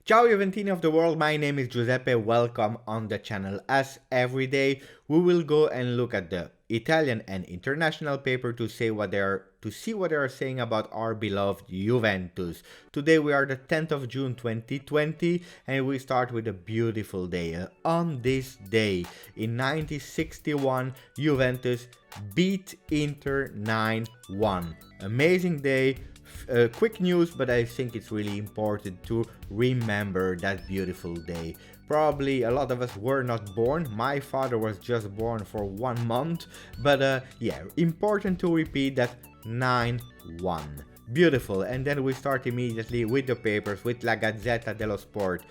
Ciao Juventini of the world, my name is Giuseppe, welcome on the channel. As every day, we will go and look at the Italian and international paper to see what they are saying about our beloved Juventus. Today we are the 10th of June 2020 and we start with a beautiful day. On this day, in 1961, Juventus beat Inter 9-1. Amazing day. Quick news, but I think it's really important to remember that beautiful day. Probably a lot of us were not born. My father was just born for 1 month, but yeah, important to repeat that 9-1. Beautiful. And then we start immediately with the papers, with La Gazzetta dello Sport.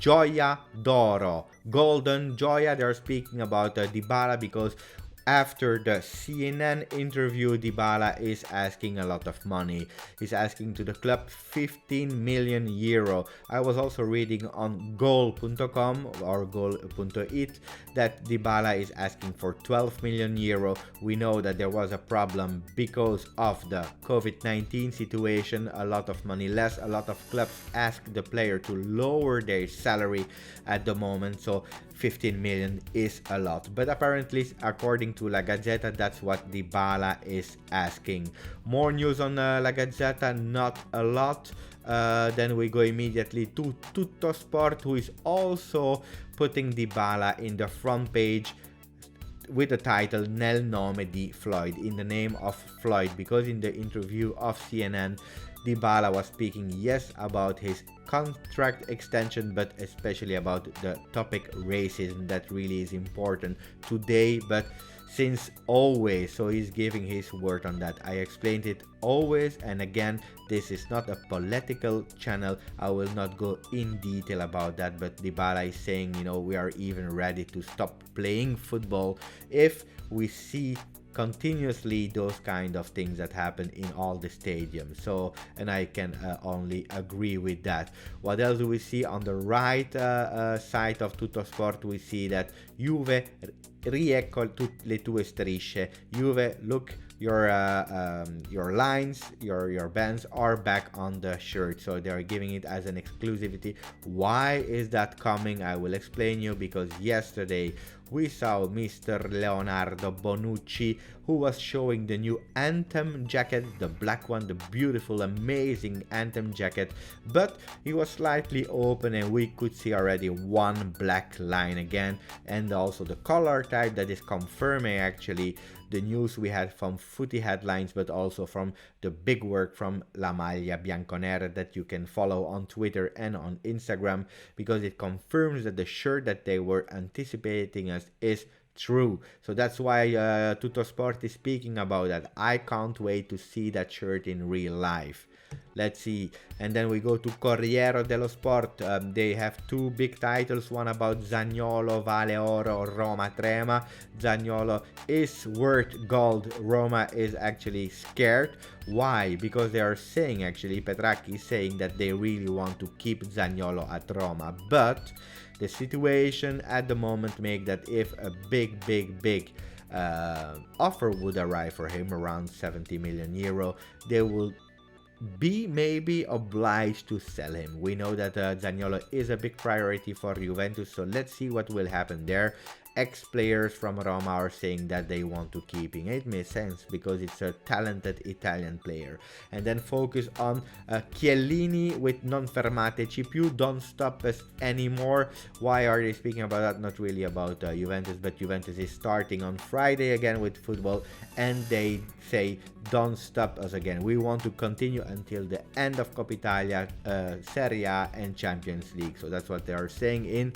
Gioia d'oro, golden Gioia. They're speaking about Dybala because after the CNN interview, Dybala is asking a lot of money. He's asking to the club 15 million euro. I was also reading on goal.com or goal.it that Dybala is asking for 12 million euro. We know that there was a problem because of the COVID-19 situation. A lot of money less. A lot of clubs ask the player to lower their salary at the moment. So 15 million is a lot, but apparently according to La Gazzetta, that's what Dybala is asking. More news on La Gazzetta, not a lot. Then we go immediately to TUTTOJPORT, who is also putting Dybala in the front page with the title Nel nome di Floyd, in the name of Floyd, because in the interview of CNN, Dybala was speaking, yes, about his contract extension, but especially about the topic racism that really is important today, but since always. So he's giving his word on that. I explained it always, and again, this is not a political channel. I will not go in detail about that, but Dybala is saying, you know, we are even ready to stop playing football if we see continuously those kind of things that happen in all the stadiums. So, and I can only agree with that. What else do we see on the right side of TUTTOJPORT? We see that Juve riecco le tue strisce. Juve, look, your lines, your bands are back on the shirt, so they are giving it as an exclusivity. Why is that coming? I will explain you, because yesterday we saw Mr. Leonardo Bonucci, who was showing the new Anthem jacket, the black one, the beautiful, amazing Anthem jacket, but it was slightly open and we could see already one black line again, and also the color type that is confirming actually the news we had from Footy Headlines, but also from the big work from La Maglia Bianconera that you can follow on Twitter and on Instagram, because it confirms that the shirt that they were anticipating us is true. So that's why TUTTOJPORT is speaking about that. I can't wait to see that shirt in real life. Let's see. And then we go to Corriere dello Sport. They have two big titles, one about Zaniolo vale oro, Roma trema. Zaniolo is worth gold, Roma is actually scared. Why? Because they are saying, actually Petracchi is saying that they really want to keep Zaniolo at Roma, but the situation at the moment make that if a big offer would arrive for him, around 70 million euro, they will be maybe obliged to sell him. We know that Zaniolo is a big priority for Juventus, so let's see what will happen there. Ex-players from Roma are saying that they want to keep him. It makes sense because it's a talented Italian player. And then focus on Chiellini with non fermateci più, don't stop us anymore. Why are they speaking about that? Not really about Juventus, but Juventus is starting on Friday again with football, and they say don't stop us again. We want to continue until the end of Coppa Italia, Serie A and Champions League. So that's what they are saying in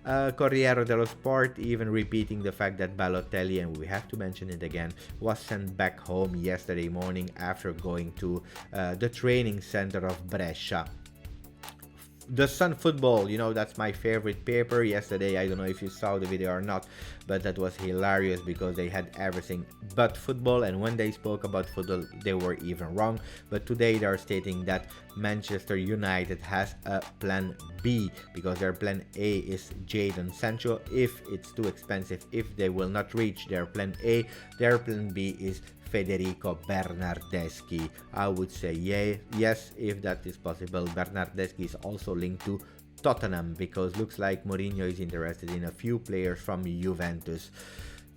Corriere dello Sport, even repeating the fact that Balotelli, and we have to mention it again, was sent back home yesterday morning after going to the training center of Brescia. The Sun Football, you know, that's my favorite paper. Yesterday, I don't know if you saw the video or not, but that was hilarious because they had everything but football, and when they spoke about football, they were even wrong. But today, they are stating that Manchester United has a plan B, because their plan A is Jadon Sancho. If it's too expensive, if they will not reach their plan A, their plan B is Federico Bernardeschi. I would say yes, if that is possible. Bernardeschi is also linked to Tottenham, because looks like Mourinho is interested in a few players from Juventus.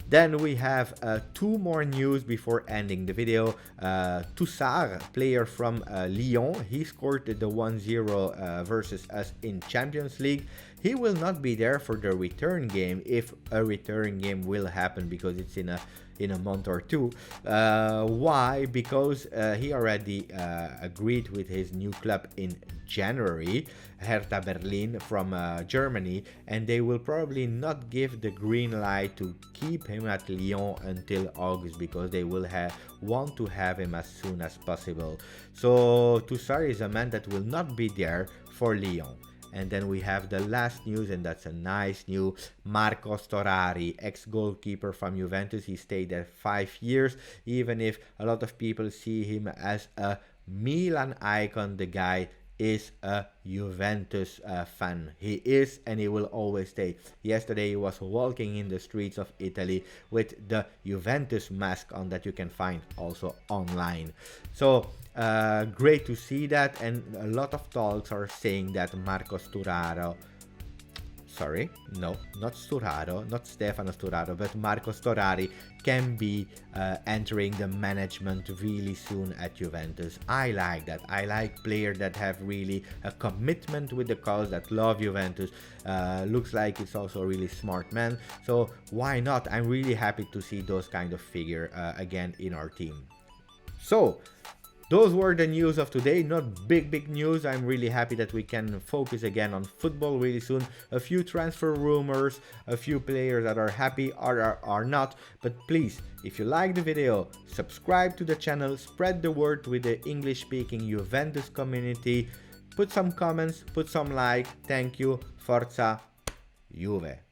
Then we have two more news before ending the video. Tousart, player from Lione, he scored the 1-0 versus us in Champions League. He will not be there for the return game, if a return game will happen, because it's in a month or two. Why? Because he already agreed with his new club in January, Hertha Berlin from Germany, and they will probably not give the green light to keep him at Lyon until August, because they will want to have him as soon as possible. So Tousart is a man that will not be there for Lyon. And then we have the last news, and that's a nice news. Marco Storari, ex-goalkeeper from Juventus. He stayed there 5 years, even if a lot of people see him as a Milan icon. The guy is a Juventus fan. He is, and he will always stay. Yesterday he was walking in the streets of Italy with the Juventus mask on that you can find also online. So great to see that, and a lot of talks are saying that Marco Sturaro, sorry, no, not Sturaro, not Stefano Sturaro, but Marco Storari can be entering the management really soon at Juventus. I like that. I like players that have really a commitment with the cause, that love Juventus. Looks like it's also a really smart man. So why not? I'm really happy to see those kind of figure again in our team. So those were the news of today. Not big news. I'm really happy that we can focus again on football really soon. A few transfer rumors, a few players that are happy or are not. But please, if you like the video, subscribe to the channel, spread the word with the English-speaking Juventus community. Put some comments, put some like. Thank you. Forza Juve.